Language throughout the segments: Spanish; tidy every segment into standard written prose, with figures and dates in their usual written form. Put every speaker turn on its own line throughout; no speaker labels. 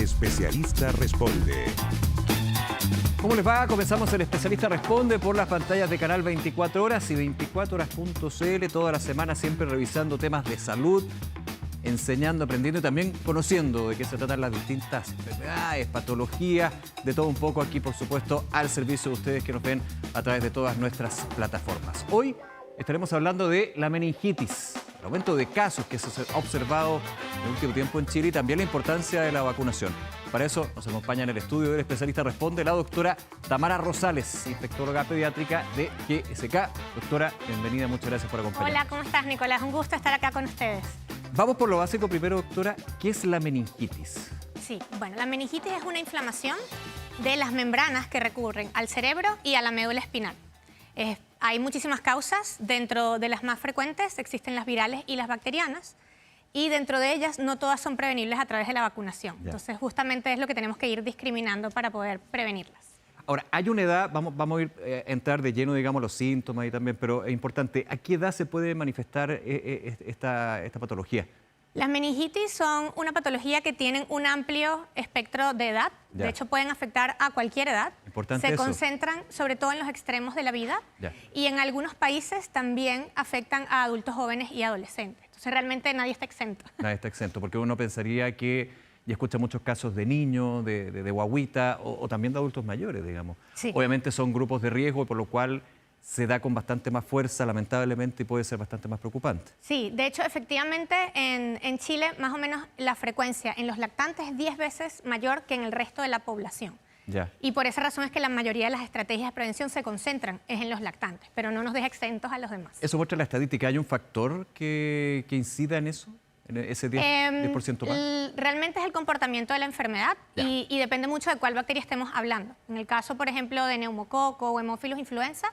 Especialista Responde.
¿Cómo les va? Comenzamos El Especialista Responde por las pantallas de Canal 24 Horas y 24horas.cl. Toda la semana siempre revisando temas de salud, enseñando, aprendiendo y también conociendo de qué se tratan las distintas enfermedades, patologías, de todo un poco aquí, por supuesto, al servicio de ustedes que nos ven a través de todas nuestras plataformas. Hoy estaremos hablando de la meningitis, el aumento de casos que se ha observado en el último tiempo en Chile y también la importancia de la vacunación. Para eso nos acompaña en el estudio del Especialista Responde la doctora Tamara Rosales, infectóloga pediátrica de GSK. Doctora, bienvenida, muchas gracias por acompañarnos.
Hola, ¿cómo estás, Nicolás? Un gusto estar acá con ustedes.
Vamos por lo básico primero, doctora. ¿Qué es la meningitis?
Sí, bueno, la meningitis es una inflamación de las membranas que recurren al cerebro y a la médula espinal. Hay muchísimas causas. Dentro de las más frecuentes existen las virales y las bacterianas. Y dentro de ellas no todas son prevenibles a través de la vacunación.
Ya.
Entonces, justamente es lo que tenemos que ir discriminando para poder prevenirlas.
Ahora, hay una edad, vamos a ir a entrar de lleno, digamos, los síntomas y también, pero es importante, ¿a qué edad se puede manifestar esta patología?
Las meningitis son una patología que tienen un amplio espectro de edad.
Ya.
De hecho, pueden afectar a cualquier edad.
Importante
Se
eso.
concentran sobre todo en los extremos de la vida.
Ya.
Y en algunos países también afectan a adultos jóvenes y adolescentes. Entonces, realmente nadie está exento.
Nadie está exento, porque uno pensaría que, y escucha muchos casos de niños, de guaguita o también de adultos mayores, digamos.
Sí.
Obviamente son grupos de riesgo, por lo cual se da con bastante más fuerza, lamentablemente, y puede ser bastante más preocupante.
Sí, de hecho, efectivamente, en Chile, más o menos la frecuencia en los lactantes es 10 veces mayor que en el resto de la población.
Ya.
Y por esa razón es que la mayoría de las estrategias de prevención se concentran en los lactantes, pero no nos deja exentos a los demás.
Eso muestra la estadística. ¿Hay un factor que incida en eso? ¿En ese 10% más?
Realmente es el comportamiento de la enfermedad y depende mucho de cuál bacteria estemos hablando. En el caso, por ejemplo, de neumococo o hemófilos influenza,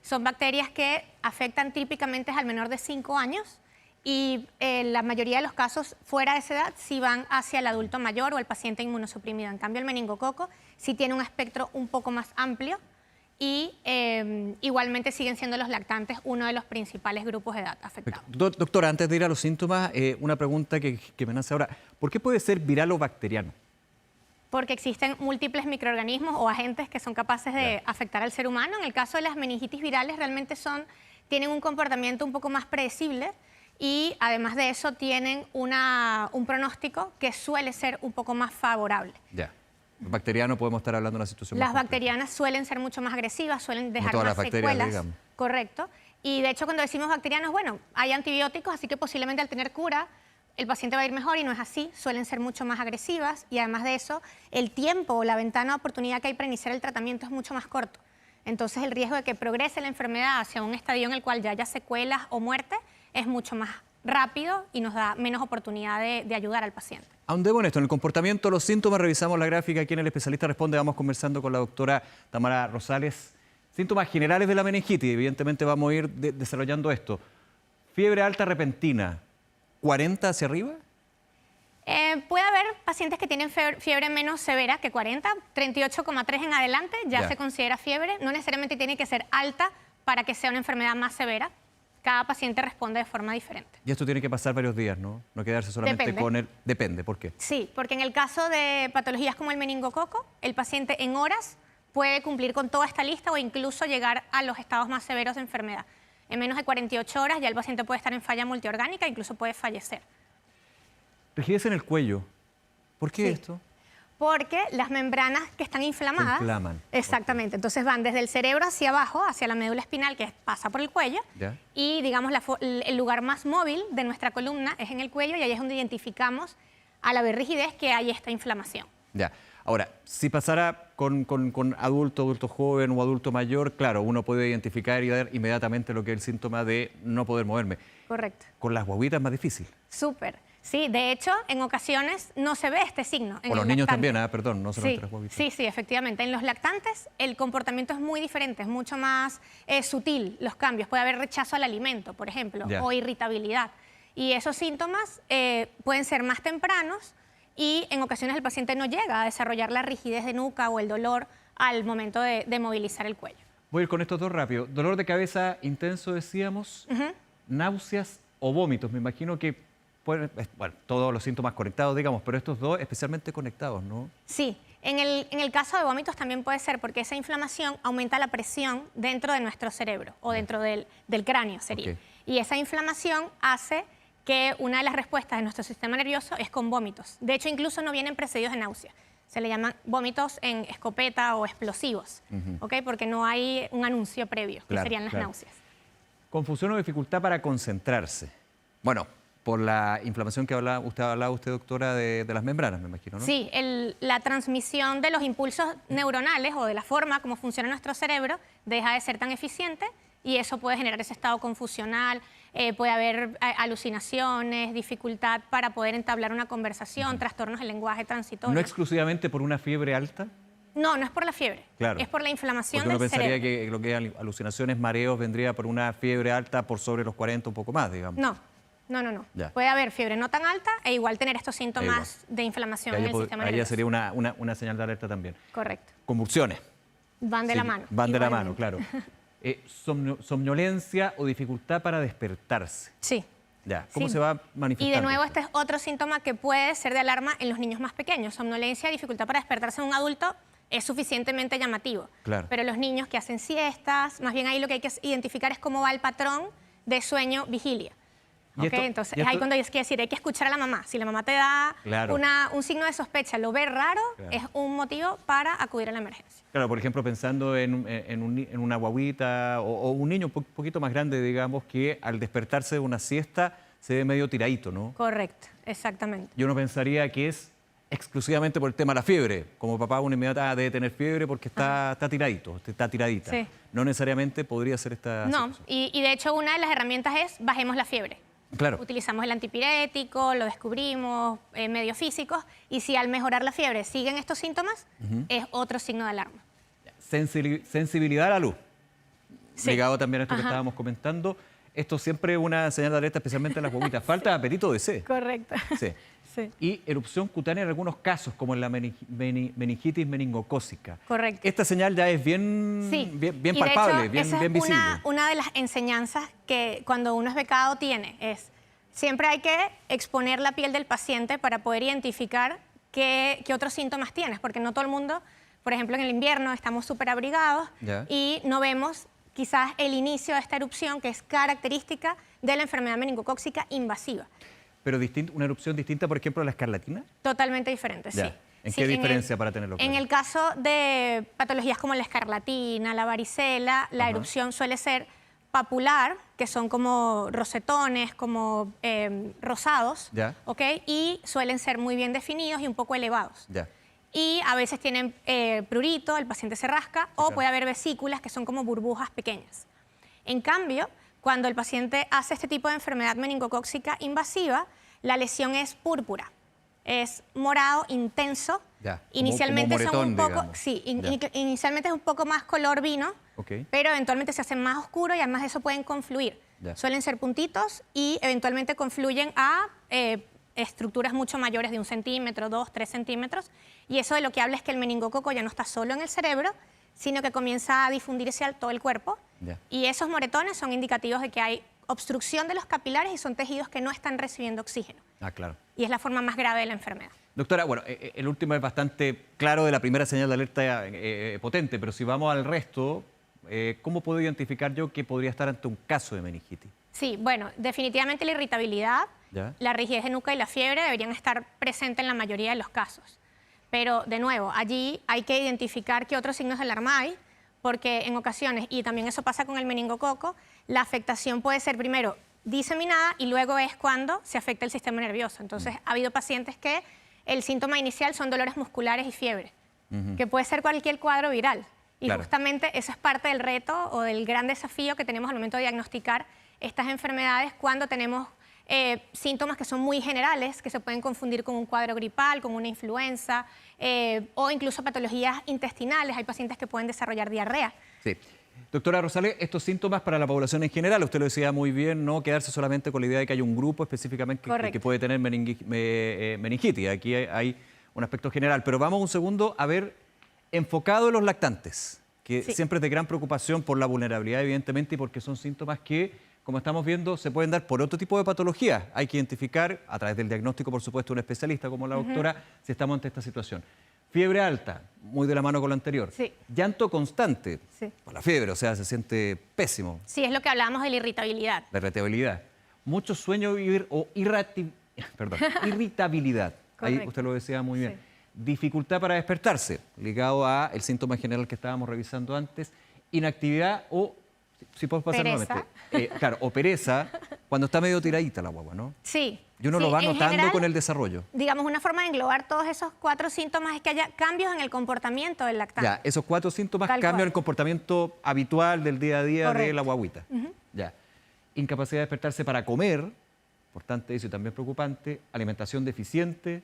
son bacterias que afectan típicamente al menor de 5 años y la mayoría de los casos fuera de esa edad sí van hacia el adulto mayor o el paciente inmunosuprimido. En cambio, el meningococo sí tiene un espectro un poco más amplio y igualmente siguen siendo los lactantes uno de los principales grupos de edad afectados.
Doctora, antes de ir a los síntomas, una pregunta que me nace ahora. ¿Por qué puede ser viral o bacteriano?
Porque existen múltiples microorganismos o agentes que son capaces de afectar al ser humano. En el caso de las meningitis virales realmente tienen un comportamiento un poco más predecible y además de eso tienen un pronóstico que suele ser un poco más favorable.
Ya. Bacteriano podemos estar hablando de una situación
Las
más compleja.
bacterianas suelen ser mucho más agresivas, suelen dejar
todas
más
las bacterias,
secuelas.
digamos.
Correcto. Y de hecho cuando decimos bacterianos, bueno, hay antibióticos, así que posiblemente al tener cura el paciente va a ir mejor y no es así, suelen ser mucho más agresivas y además de eso, el tiempo o la ventana de oportunidad que hay para iniciar el tratamiento es mucho más corto. Entonces el riesgo de que progrese la enfermedad hacia un estadio en el cual ya haya secuelas o muerte es mucho más rápido y nos da menos oportunidad de ayudar al paciente.
Ahondemos en esto, en el comportamiento, los síntomas, revisamos la gráfica aquí en El Especialista Responde, vamos conversando con la doctora Tamara Rosales. Síntomas generales de la meningitis, evidentemente vamos a ir desarrollando esto. Fiebre alta repentina, 40 hacia arriba.
Puede haber pacientes que tienen fiebre menos severa que 40, 38,3 en adelante ya se considera fiebre. No necesariamente tiene que ser alta para que sea una enfermedad más severa. Cada paciente responde de forma diferente.
Y esto tiene que pasar varios días, ¿no? No quedarse solamente
Depende.
con el... Depende, ¿por qué?
Sí, porque en el caso de patologías como el meningococo, el paciente en horas puede cumplir con toda esta lista o incluso llegar a los estados más severos de enfermedad. En menos de 48 horas ya el paciente puede estar en falla multiorgánica, incluso puede fallecer.
Rigidez en el cuello. ¿Por qué
Sí.
esto?
Porque las membranas que están inflamadas...
Se inflaman.
Exactamente. Entonces van desde el cerebro hacia abajo, hacia la médula espinal, que pasa por el cuello.
Ya.
Y, digamos, el lugar más móvil de nuestra columna es en el cuello y ahí es donde identificamos, al haber rigidez, que hay esta inflamación.
Ya. Ahora, si pasara con adulto joven o adulto mayor, claro, uno puede identificar y dar inmediatamente lo que es el síntoma de no poder moverme.
Correcto.
Con las guaguitas es más difícil.
Súper. Sí, de hecho, en ocasiones no se ve este signo.
O los niños también, perdón, no solamente las guaguitas.
Sí, efectivamente. En los lactantes el comportamiento es muy diferente, es mucho más sutil los cambios. Puede haber rechazo al alimento, por ejemplo, o irritabilidad. Y esos síntomas pueden ser más tempranos y en ocasiones el paciente no llega a desarrollar la rigidez de nuca o el dolor al momento de movilizar el cuello.
Voy a ir con estos dos rápido. Dolor de cabeza intenso, decíamos, náuseas o vómitos. Me imagino que bueno, todos los síntomas conectados, digamos, pero estos dos especialmente conectados, ¿no?
Sí, en el caso de vómitos también puede ser porque esa inflamación aumenta la presión dentro de nuestro cerebro o dentro del cráneo sería.
Ok.
Y esa inflamación hace que una de las respuestas de nuestro sistema nervioso es con vómitos. De hecho, incluso no vienen precedidos de náusea. Se le llaman vómitos en escopeta o explosivos, ¿ok? Porque no hay un anuncio previo, que
Claro,
serían las
claro.
náuseas.
Confusión o dificultad para concentrarse. Bueno, por la inflamación que hablaba usted, doctora, de las membranas, me imagino, ¿no?
Sí, la transmisión de los impulsos neuronales o de la forma como funciona nuestro cerebro deja de ser tan eficiente y eso puede generar ese estado confusional, puede haber alucinaciones, dificultad para poder entablar una conversación, trastornos del lenguaje transitorio.
¿No exclusivamente por una fiebre alta?
No es por la fiebre,
Claro.
es por la inflamación
Porque uno
del
pensaría
cerebro.
que lo que es alucinaciones, mareos, vendría por una fiebre alta por sobre los 40, un poco más, digamos.
No.
Ya.
Puede haber fiebre no tan alta e igual tener estos síntomas de inflamación en el sistema
Ahí ya
nervioso.
sería una señal de alerta también.
Correcto.
Convulsiones.
Van de
Sí,
la mano.
Van de la mano,
igualmente.
claro. Somnolencia o dificultad para despertarse.
Sí.
Ya. ¿Cómo
Sí.
se va manifestando?
Y de nuevo,
esto?
este es otro síntoma que puede ser de alarma en los niños más pequeños. Somnolencia, dificultad para despertarse en un adulto es suficientemente llamativo.
Claro.
Pero los niños que hacen siestas, más bien ahí lo que hay que identificar es cómo va el patrón de sueño-vigilia.
¿Y
¿Ok?
esto-
Entonces,
y
es ahí
esto-
cuando hay que decir, hay que escuchar a la mamá. Si la mamá te da
Claro.
un signo de sospecha, lo ve raro,
Claro.
es un motivo para acudir a la emergencia.
Claro, por ejemplo, pensando en una guaguita o un niño un poquito más grande, digamos, que al despertarse de una siesta se ve medio tiradito, ¿no?
Correcto, exactamente.
Yo no pensaría que es exclusivamente por el tema de la fiebre. Como papá uno inmediata debe tener fiebre porque está tiradito, está tiradita.
Sí.
No necesariamente podría ser esta
No,
situación.
y de hecho una de las herramientas es bajemos la fiebre.
Claro.
Utilizamos el antipirético, lo descubrimos, medios físicos, y si al mejorar la fiebre siguen estos síntomas, es otro signo de alarma.
Sensibilidad a la luz.
Sí.
Ligado también a esto que
Ajá.
estábamos comentando. Esto siempre es una señal de alerta, especialmente en las guaguitas. Falta de apetito de sed.
Correcto.
Sí.
Sí.
Y erupción cutánea en algunos casos, como en la meningitis meningocócica.
Correcto.
Esta señal ya es bien,
Sí.
bien
Y de
palpable,
hecho,
bien,
esa
bien
es
visible.
una de las enseñanzas que cuando uno es becado tiene, es siempre hay que exponer la piel del paciente para poder identificar qué otros síntomas tienes, porque no todo el mundo, por ejemplo, en el invierno estamos súper abrigados
Ya.
y no vemos quizás el inicio de esta erupción que es característica de la enfermedad meningocócica invasiva.
Pero una erupción distinta, por ejemplo, a la escarlatina.
Totalmente diferente,
Ya.
sí.
¿En
Sí,
qué diferencia para tenerlo
En
claro?
el caso de patologías como la escarlatina, la varicela, la
Ajá.
erupción suele ser papular, que son como rosetones, como rosados,
Ya.
¿ok? Y suelen ser muy bien definidos y un poco elevados.
Ya.
Y a veces tienen prurito, el paciente se rasca, o
claro.
puede haber vesículas que son como burbujas pequeñas. En cambio, cuando el paciente hace este tipo de enfermedad meningocócica invasiva, la lesión es púrpura, es morado intenso.
Ya,
Inicialmente
como
son un
moretón,
poco,
digamos.
sí,
Ya.
inicialmente es un poco más color vino,
Ok.
pero eventualmente se hacen más oscuros y además de eso pueden confluir.
Ya.
Suelen ser puntitos y eventualmente confluyen a estructuras mucho mayores de 1 centímetro, 2, 3 centímetros. Y eso de lo que habla es que el meningococo ya no está solo en el cerebro, sino que comienza a difundirse a todo el cuerpo.
Ya.
Y esos moretones son indicativos de que hay obstrucción de los capilares y son tejidos que no están recibiendo oxígeno.
Ah, claro.
Y es la forma más grave de la enfermedad.
Doctora, bueno, el último es bastante claro de la primera señal de alerta potente, pero si vamos al resto, ¿cómo puedo identificar yo que podría estar ante un caso de meningitis?
Sí, bueno, definitivamente la irritabilidad,
Ya.
la rigidez de nuca y la fiebre deberían estar presentes en la mayoría de los casos. Pero, de nuevo, allí hay que identificar qué otros signos de alarma hay, porque en ocasiones, y también eso pasa con el meningococo, la afectación puede ser primero diseminada y luego es cuando se afecta el sistema nervioso. Entonces, ha habido pacientes que el síntoma inicial son dolores musculares y fiebre, que puede ser cualquier cuadro viral. Y
Claro.
justamente eso es parte del reto o del gran desafío que tenemos al momento de diagnosticar estas enfermedades cuando tenemos síntomas que son muy generales, que se pueden confundir con un cuadro gripal, con una influenza o incluso patologías intestinales. Hay pacientes que pueden desarrollar diarrea.
Sí. Doctora Rosales, estos síntomas para la población en general, usted lo decía muy bien, no quedarse solamente con la idea de que hay un grupo específicamente que
Correcto.
puede tener meningitis. Aquí hay un aspecto general. Pero vamos un segundo a ver, enfocado en los lactantes, que
Sí.
siempre es de gran preocupación por la vulnerabilidad, evidentemente, y porque son síntomas que, como estamos viendo, se pueden dar por otro tipo de patologías. Hay que identificar, a través del diagnóstico, por supuesto, un especialista como la doctora, si estamos ante esta situación. Fiebre alta, muy de la mano con lo anterior.
Sí.
Llanto constante,
Sí.
por la fiebre, o sea, se siente pésimo.
Sí, es lo que hablábamos de la irritabilidad.
La irritabilidad. Mucho sueño o irritabilidad. Ahí
Correcto.
usted lo decía muy bien.
Sí.
Dificultad para despertarse, ligado a el síntoma general que estábamos revisando antes. Inactividad o, si puedo pasar
Pereza.
nuevamente, claro, o pereza, cuando está medio tiradita la guagua, ¿no?
Sí.
Y uno
Sí,
lo va
en
notando
general,
con el desarrollo.
Digamos, una forma de englobar todos esos 4 síntomas es que haya cambios en el comportamiento del lactante.
Ya, esos 4 síntomas
Tal
cambian
cual.
el comportamiento habitual del día a día de
Correcto.
la guaguita. Ya. Incapacidad de despertarse para comer, importante eso y también preocupante. Alimentación deficiente,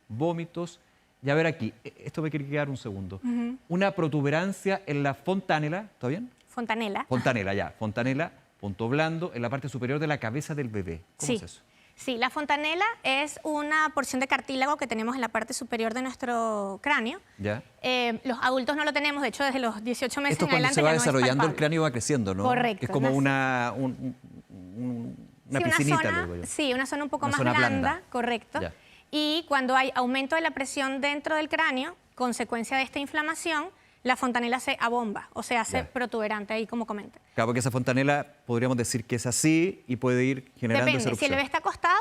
vómitos. Y a ver aquí, esto me quiere quedar un segundo. Una protuberancia en la fontanela, ¿está bien?
Fontanela.
Fontanela, ya. Fontanela, punto blando, en la parte superior de la cabeza del bebé. ¿Cómo
Sí.
es eso?
Sí, la fontanela es una porción de cartílago que tenemos en la parte superior de nuestro cráneo.
Ya.
Los adultos no lo tenemos, de hecho, desde los 18 meses
Esto
en
cuando
adelante
se va
ya no es
desarrollando el
palpable.
cráneo va creciendo, ¿no?
Correcto,
Es como
es
una
Sí,
piscinita,
una
le
zona,
digo yo.
sí, una zona un poco
Una
más
zona
blanda,
blanda.
correcto.
Ya.
Y cuando hay aumento de la presión dentro del cráneo, consecuencia de esta inflamación, la fontanela se abomba o se hace
Ya.
protuberante, ahí como comenta.
Claro, porque esa fontanela podríamos decir que es así y puede ir generando esa
Depende, si el
erupción.
bebé está acostado,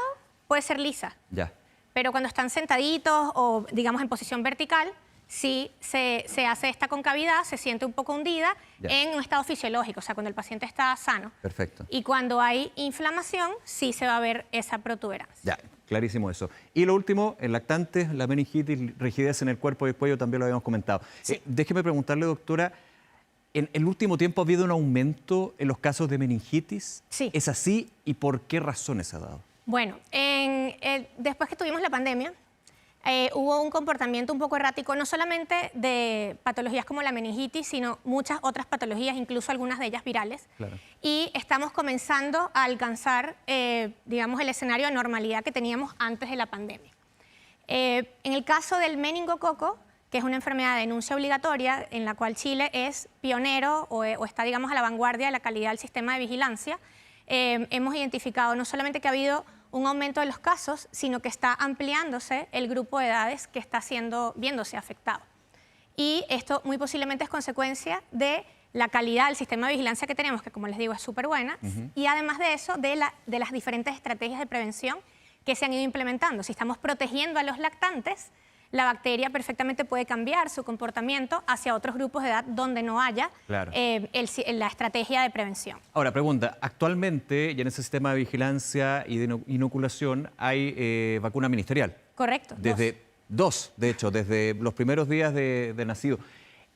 puede ser lisa.
Ya.
Pero cuando están sentaditos o, digamos, en posición vertical, sí se hace esta concavidad, se siente un poco hundida
Ya.
en un estado fisiológico, o sea, cuando el paciente está sano.
Perfecto.
Y cuando hay inflamación, sí se va a ver esa protuberancia.
Ya, clarísimo eso. Y lo último, el lactante, la meningitis, rigidez en el cuerpo y el cuello, también lo habíamos comentado.
Sí.
Déjeme preguntarle, doctora, ¿en el último tiempo ha habido un aumento en los casos de meningitis?
Sí.
¿Es así y por qué razones se ha dado?
Bueno, después que tuvimos la pandemia, hubo un comportamiento un poco errático, no solamente de patologías como la meningitis, sino muchas otras patologías, incluso algunas de ellas virales.
Claro.
Y estamos comenzando a alcanzar, digamos, el escenario de normalidad que teníamos antes de la pandemia. En el caso del meningococo, que es una enfermedad de denuncia obligatoria en la cual Chile es pionero o está, digamos, a la vanguardia de la calidad del sistema de vigilancia, hemos identificado no solamente que ha habido un aumento de los casos, sino que está ampliándose el grupo de edades que está viéndose afectado. Y esto muy posiblemente es consecuencia de la calidad del sistema de vigilancia que tenemos, que como les digo es súper buena, y además de eso, de las diferentes estrategias de prevención que se han ido implementando. Si estamos protegiendo a los lactantes, la bacteria perfectamente puede cambiar su comportamiento hacia otros grupos de edad donde no haya
Claro.
la estrategia de prevención.
Ahora, pregunta, actualmente y en ese sistema de vigilancia y de inoculación hay vacuna ministerial.
Correcto.
Desde de hecho, desde los primeros días de nacido.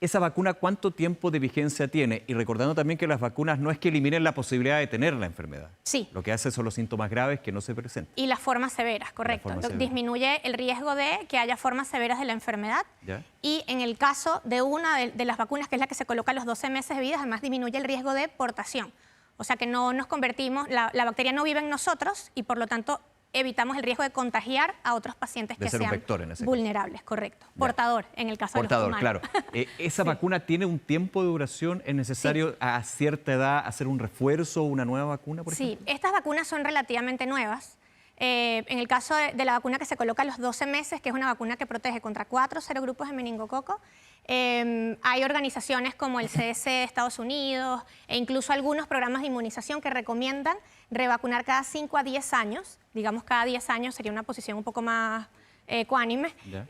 ¿Esa vacuna cuánto tiempo de vigencia tiene? Y recordando también que las vacunas no es que eliminen la posibilidad de tener la enfermedad.
Sí.
Lo que hace son los síntomas graves que no se presentan.
Y las formas severas, correcto.
formas severas.
Disminuye el riesgo de que haya formas severas de la enfermedad.
¿Ya?
Y en el caso de una de las vacunas, que es la que se coloca a los 12 meses de vida, además disminuye el riesgo de portación. O sea que no nos convertimos, la bacteria no vive en nosotros y por lo tanto evitamos el riesgo de contagiar a otros pacientes
De
que
ser un
sean
vector en ese caso.
vulnerables, correcto. Portador, en el caso
Portador,
de los humanos.
claro. ¿Esa vacuna tiene un tiempo de duración? ¿Es necesario a cierta edad hacer un refuerzo o una nueva vacuna, por
Sí,
ejemplo?
estas vacunas son relativamente nuevas. En el caso de la vacuna que se coloca a los 12 meses, que es una vacuna que protege contra 4 serogrupos de meningococo, hay organizaciones como el CDC de Estados Unidos e incluso algunos programas de inmunización que recomiendan revacunar cada 5 a 10 años. Digamos, cada 10 años sería una posición un poco más ecuánime.
Ya.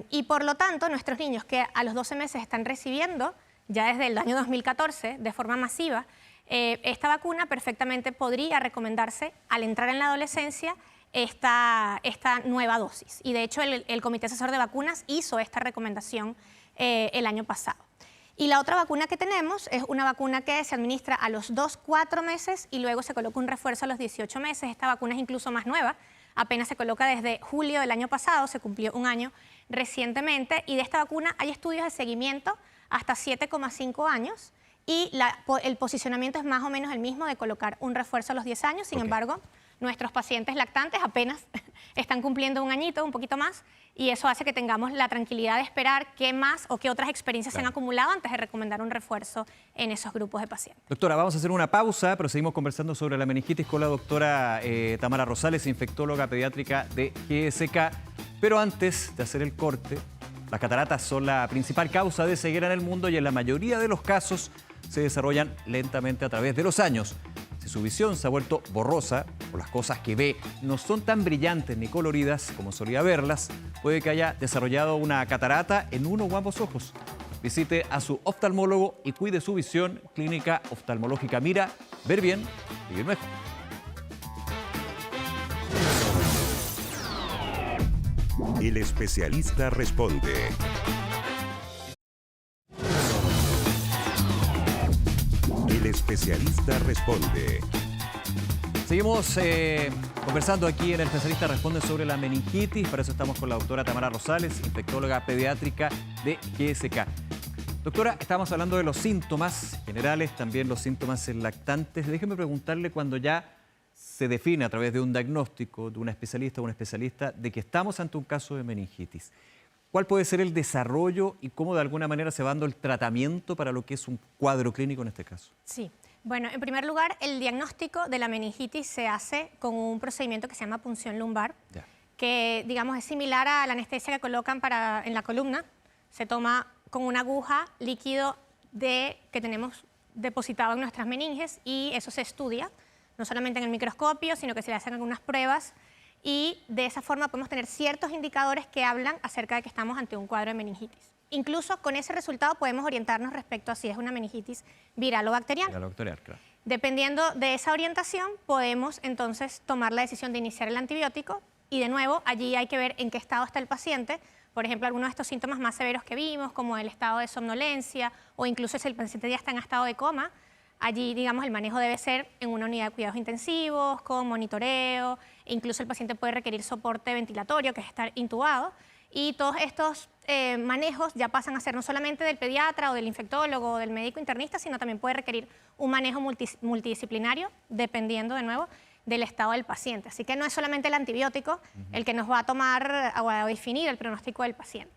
Y por lo tanto, nuestros niños que a los 12 meses están recibiendo, ya desde el año 2014, de forma masiva, esta vacuna perfectamente podría recomendarse al entrar en la adolescencia esta nueva dosis. Y de hecho el Comité Asesor de Vacunas hizo esta recomendación el año pasado. Y la otra vacuna que tenemos es una vacuna que se administra a los 2-4 meses y luego se coloca un refuerzo a los 18 meses. Esta vacuna es incluso más nueva, apenas se coloca desde julio del año pasado, se cumplió un año recientemente. Y de esta vacuna hay estudios de seguimiento hasta 7,5 años. Y el posicionamiento es más o menos el mismo de colocar un refuerzo a los 10 años. Sin embargo, nuestros pacientes lactantes apenas están cumpliendo un añito, un poquito más, y eso hace que tengamos la tranquilidad de esperar qué más o qué otras experiencias se han acumulado antes de recomendar un refuerzo en esos grupos de pacientes.
Doctora, vamos a hacer una pausa, pero seguimos conversando sobre la meningitis con la doctora Tamara Rosales, infectóloga pediátrica de GSK. Pero antes de hacer el corte, las cataratas son la principal causa de ceguera en el mundo y en la mayoría de los casos se desarrollan lentamente a través de los años. Si su visión se ha vuelto borrosa o las cosas que ve no son tan brillantes ni coloridas como solía verlas, puede que haya desarrollado una catarata en uno o ambos ojos. Visite a su oftalmólogo y cuide su visión. Clínica Oftalmológica Mira. Ver bien, vivir mejor.
El especialista responde. El especialista responde.
Seguimos conversando aquí en El Especialista Responde sobre la meningitis. Para eso estamos con la doctora Tamara Rosales, infectóloga pediátrica de GSK. Doctora, estamos hablando de los síntomas generales, también los síntomas en lactantes. Déjeme preguntarle, cuando ya se define a través de un diagnóstico de una especialista o un especialista de que estamos ante un caso de meningitis, ¿cuál puede ser el desarrollo y cómo de alguna manera se va dando el tratamiento para lo que es un cuadro clínico en este caso?
Sí. Bueno, en primer lugar, el diagnóstico de la meningitis se hace con un procedimiento que se llama punción lumbar, que digamos es similar a la anestesia que colocan en la columna. Se toma con una aguja líquido que tenemos depositado en nuestras meninges y eso se estudia, no solamente en el microscopio, sino que se le hacen algunas pruebas y de esa forma podemos tener ciertos indicadores que hablan acerca de que estamos ante un cuadro de meningitis. Incluso con ese resultado podemos orientarnos respecto a si es una meningitis viral o bacteriana.
Viral o bacteriana, claro. Dependiendo
de esa orientación, podemos entonces tomar la decisión de iniciar el antibiótico y de nuevo allí hay que ver en qué estado está el paciente. Por ejemplo, algunos de estos síntomas más severos que vimos, como el estado de somnolencia o incluso si el paciente ya está en estado de coma, allí, digamos, el manejo debe ser en una unidad de cuidados intensivos, con monitoreo, e incluso el paciente puede requerir soporte ventilatorio, que es estar intubado, y todos estos manejos ya pasan a ser no solamente del pediatra o del infectólogo o del médico internista, sino también puede requerir un manejo multidisciplinario, dependiendo de nuevo del estado del paciente. Así que no es solamente el antibiótico el que nos va a tomar o a definir el pronóstico del paciente.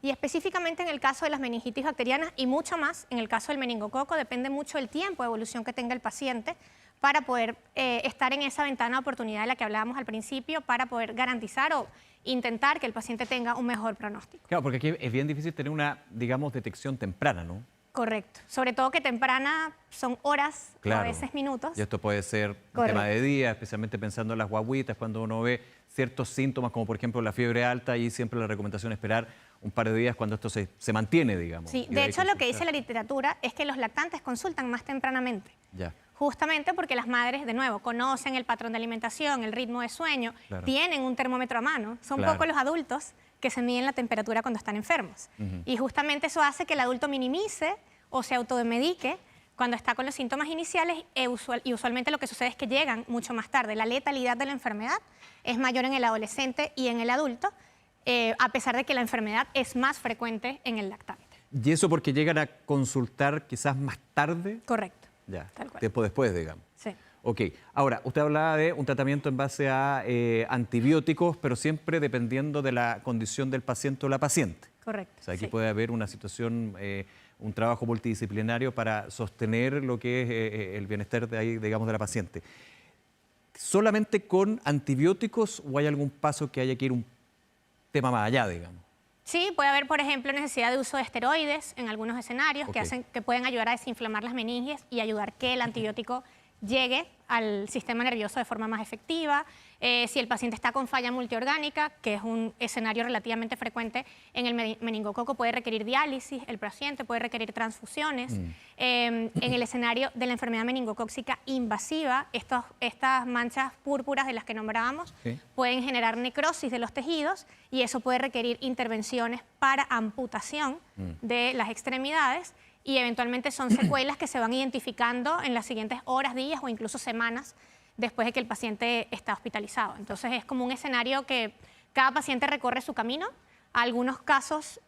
Y específicamente en el caso de las meningitis bacterianas y mucho más en el caso del meningococo, depende mucho del tiempo de evolución que tenga el paciente para poder estar en esa ventana de oportunidad de la que hablábamos al principio, para poder garantizar o intentar que el paciente tenga un mejor pronóstico.
Claro, porque aquí es bien difícil tener una, digamos, detección temprana, ¿no?
Correcto. Sobre todo que temprana son horas,
claro,
o a veces minutos.
Y esto puede ser un tema de día, especialmente pensando en las guaguitas, cuando uno ve ciertos síntomas, como por ejemplo la fiebre alta, y siempre la recomendación es esperar un par de días cuando esto se mantiene, digamos.
Sí, de hecho lo que dice la literatura es que los lactantes consultan más tempranamente.
Ya.
Justamente porque las madres, de nuevo, conocen el patrón de alimentación, el ritmo de sueño,
claro,
tienen un termómetro a mano. Son
claro,
pocos los adultos que se miden la temperatura cuando están enfermos. Y justamente eso hace que el adulto minimice o se automedique cuando está con los síntomas iniciales y usualmente lo que sucede es que llegan mucho más tarde. La letalidad de la enfermedad es mayor en el adolescente y en el adulto, a pesar de que la enfermedad es más frecuente en el lactante.
¿Y eso porque llegan a consultar quizás más tarde?
Correcto.
Ya,
tal cual.
tiempo después, digamos.
Sí.
Ok, ahora, usted hablaba de un tratamiento en base a antibióticos, pero siempre dependiendo de la condición del paciente o la paciente.
Correcto.
O sea, aquí
sí,
puede haber una situación, un trabajo multidisciplinario para sostener lo que es el bienestar de ahí, digamos, de la paciente. ¿Solamente con antibióticos o hay algún paso que haya que ir un tema más allá, digamos?
Sí, puede haber, por ejemplo, necesidad de uso de esteroides en algunos escenarios
Ok,
que pueden ayudar a desinflamar las meninges y ayudar que el antibiótico llegue al sistema nervioso de forma más efectiva. Si el paciente está con falla multiorgánica, que es un escenario relativamente frecuente en el meningococo, puede requerir diálisis, el paciente puede requerir transfusiones. En el escenario de la enfermedad meningocócica invasiva, estas manchas púrpuras de las que nombrábamos
sí,
pueden generar necrosis de los tejidos y eso puede requerir intervenciones para amputación de las extremidades. Y eventualmente son secuelas que se van identificando en las siguientes horas, días o incluso semanas después de que el paciente está hospitalizado. Entonces es como un escenario que cada paciente recorre su camino. Algunos casos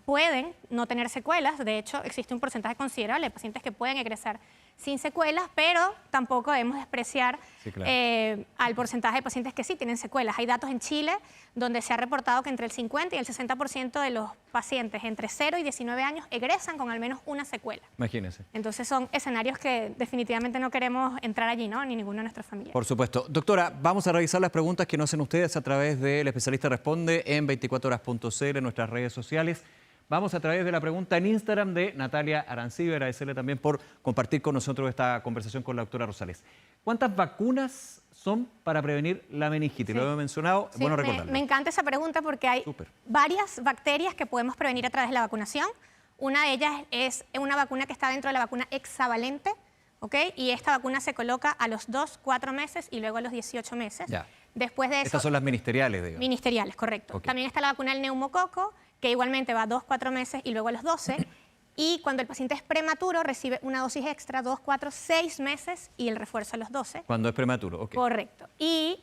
pueden no tener secuelas, de hecho existe un porcentaje considerable de pacientes que pueden egresar sin secuelas, pero tampoco debemos despreciar
Sí, claro.
al porcentaje de pacientes que sí tienen secuelas. Hay datos en Chile donde se ha reportado que entre el 50 y el 60% de los pacientes entre 0 y 19 años egresan con al menos una secuela.
Imagínense.
Entonces son escenarios que definitivamente no queremos entrar allí, ¿no? Ni ninguno de nuestros familiares.
Por supuesto. Doctora, vamos a revisar las preguntas que nos hacen ustedes a través del especialista responde en 24horas.cl, en nuestras redes sociales. Vamos a través de la pregunta en Instagram de Natalia Arancibia, agradecerle también por compartir con nosotros esta conversación con la doctora Rosales. ¿Cuántas vacunas son para prevenir la meningitis?
Sí.
Lo he mencionado,
Sí,
bueno
me
recordarlo.
encanta esa pregunta porque hay
Súper.
varias bacterias que podemos prevenir a través de la vacunación. Una de ellas es una vacuna que está dentro de la vacuna hexavalente, ¿ok? Y esta vacuna se coloca a los 2, 4 meses y luego a los 18 meses.
Ya.
Después de eso,
Estas son las ministeriales, digamos.
ministeriales, correcto.
Ok.
También está la vacuna del neumococo, que igualmente va a 2, 4 meses y luego a los 12. Y cuando el paciente es prematuro, recibe una dosis extra, 2, 4, 6 meses y el refuerzo a los 12.
Cuando es prematuro, ok.
Correcto. Y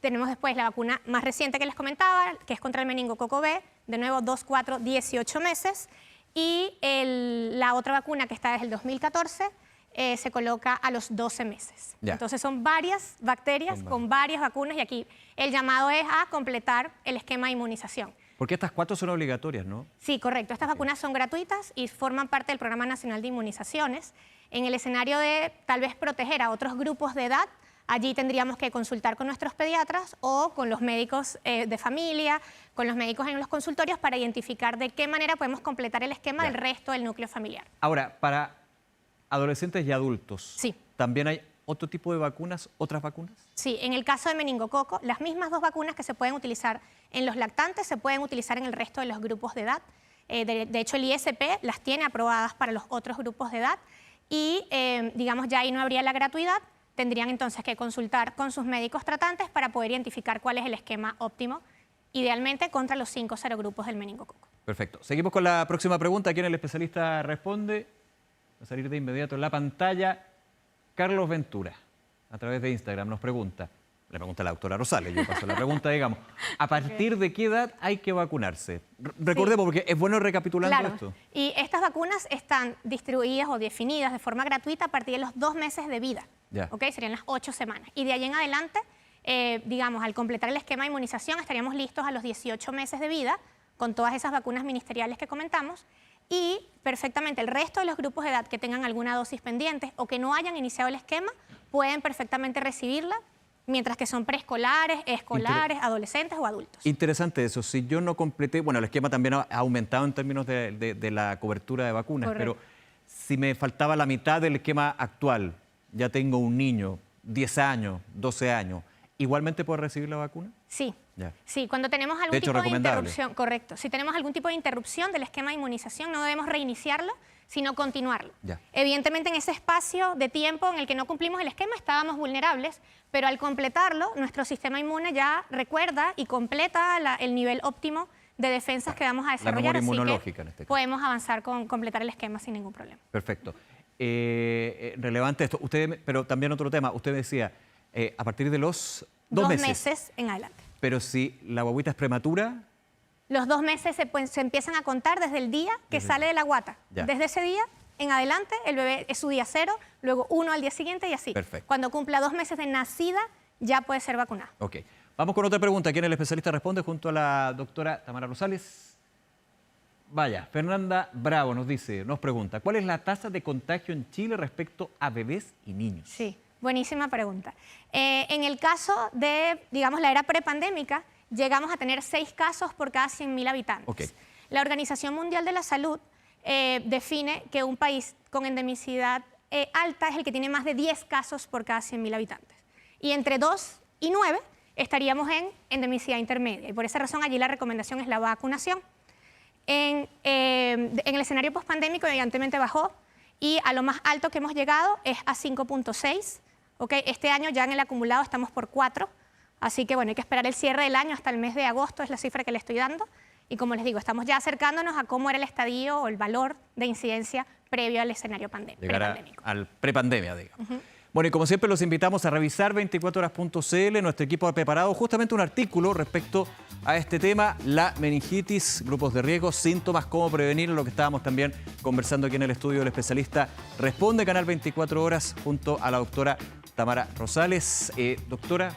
tenemos después la vacuna más reciente que les comentaba, que es contra el meningococo B, de nuevo 2, 4, 18 meses. Y la otra vacuna que está desde el 2014 se coloca a los 12 meses.
Ya.
Entonces son varias bacterias con varias vacunas y aquí el llamado es a completar el esquema de inmunización.
Porque estas 4 son obligatorias, ¿no?
Sí, correcto. Estas vacunas son gratuitas y forman parte del Programa Nacional de Inmunizaciones. En el escenario de tal vez proteger a otros grupos de edad, allí tendríamos que consultar con nuestros pediatras o con los médicos de familia, con los médicos en los consultorios para identificar de qué manera podemos completar el esquema del resto del núcleo familiar.
Ahora, para adolescentes y adultos,
Sí.
¿también hay otro tipo de vacunas, otras vacunas?
Sí, en el caso de meningococo, las mismas 2 vacunas que se pueden utilizar en los lactantes se pueden utilizar en el resto de los grupos de edad. De hecho, el ISP las tiene aprobadas para los otros grupos de edad y, digamos, ya ahí no habría la gratuidad. Tendrían entonces que consultar con sus médicos tratantes para poder identificar cuál es el esquema óptimo, idealmente contra los 5 serogrupos del meningococo.
Perfecto. Seguimos con la próxima pregunta. Aquí en el especialista responde. Va a salir de inmediato en la pantalla. Carlos Ventura, a través de Instagram, nos pregunta. Le pregunta a la doctora Rosales, yo paso la pregunta, digamos. ¿A partir de qué edad hay que vacunarse? Recordemos, porque es bueno recapitulando
Claro,
esto.
y estas vacunas están distribuidas o definidas de forma gratuita a partir de los 2 meses de vida.
Ya.
¿Ok? Serían las 8 semanas. Y de ahí en adelante, digamos, al completar el esquema de inmunización, estaríamos listos a los 18 meses de vida con todas esas vacunas ministeriales que comentamos. Y perfectamente el resto de los grupos de edad que tengan alguna dosis pendiente o que no hayan iniciado el esquema, pueden perfectamente recibirla, mientras que son preescolares, escolares, adolescentes o adultos.
Interesante eso. Si yo no completé, bueno, el esquema también ha aumentado en términos de la cobertura de vacunas,
Correcto.
pero si me faltaba la mitad del esquema actual, ya tengo un niño, 10 años, 12 años, ¿igualmente puedo recibir la vacuna?
Sí.
Ya.
Sí, cuando tenemos algún
De hecho,
tipo de
recomendable.
interrupción, correcto. Si tenemos algún tipo de interrupción del esquema de inmunización, no debemos reiniciarlo, sino continuarlo.
Ya.
Evidentemente, en ese espacio de tiempo en el que no cumplimos el esquema, estábamos vulnerables, pero al completarlo, nuestro sistema inmune ya recuerda y completa el nivel óptimo de defensas que vamos a desarrollar.
memoria
así que
inmunológica en este caso.
podemos avanzar con completar el esquema sin ningún problema.
Perfecto. Relevante esto. Pero también otro tema. Usted decía, a partir de los 2 meses.
En adelante.
Pero si la guaguita es prematura,
Los 2 meses se empiezan a contar desde el día que sale de la guata.
Ya.
Desde ese día en adelante, el bebé es su día 0, luego 1 al día siguiente y así.
Perfecto.
Cuando cumpla 2 meses de nacida, ya puede ser vacunada.
ok. Vamos con otra pregunta. Aquí en el especialista responde junto a la doctora Tamara Rosales. Vaya, Fernanda Bravo nos pregunta, ¿cuál es la tasa de contagio en Chile respecto a bebés y niños?
Sí, buenísima pregunta. En el caso de, digamos, la era prepandémica, llegamos a tener 6 casos por cada 100.000 habitantes.
Ok.
La Organización Mundial de la Salud define que un país con endemicidad alta es el que tiene más de 10 casos por cada 100.000 habitantes. Y entre 2 y 9 estaríamos en endemicidad intermedia. Y por esa razón allí la recomendación es la vacunación. En el escenario pospandémico evidentemente bajó y a lo más alto que hemos llegado es a 5.6. ¿Okay? Este año ya en el acumulado estamos por 4. Así que bueno, hay que esperar el cierre del año hasta el mes de agosto, es la cifra que le estoy dando. Y como les digo, estamos ya acercándonos a cómo era el estadio o el valor de incidencia previo al escenario
Llegar
prepandémico.
al prepandemia, digamos. Bueno, y como siempre los invitamos a revisar 24horas.cl. Nuestro equipo ha preparado justamente un artículo respecto a este tema, la meningitis, grupos de riesgo, síntomas, cómo prevenir, lo que estábamos también conversando aquí en el estudio del especialista Responde, Canal 24 Horas, junto a la doctora Tamara Rosales. Doctora,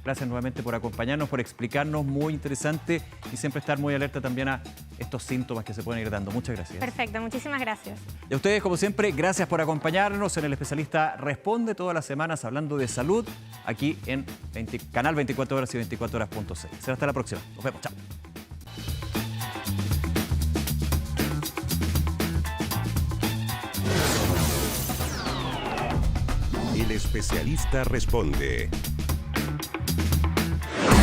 gracias nuevamente por acompañarnos, por explicarnos, muy interesante, y siempre estar muy alerta también a estos síntomas que se pueden ir dando. Muchas gracias.
Perfecto, muchísimas gracias.
Y a ustedes, como siempre, gracias por acompañarnos en el especialista Responde, todas las semanas hablando de salud, aquí en Canal 24 Horas y 24horas.cl. Será hasta la próxima. Nos vemos. Chao.
El especialista responde.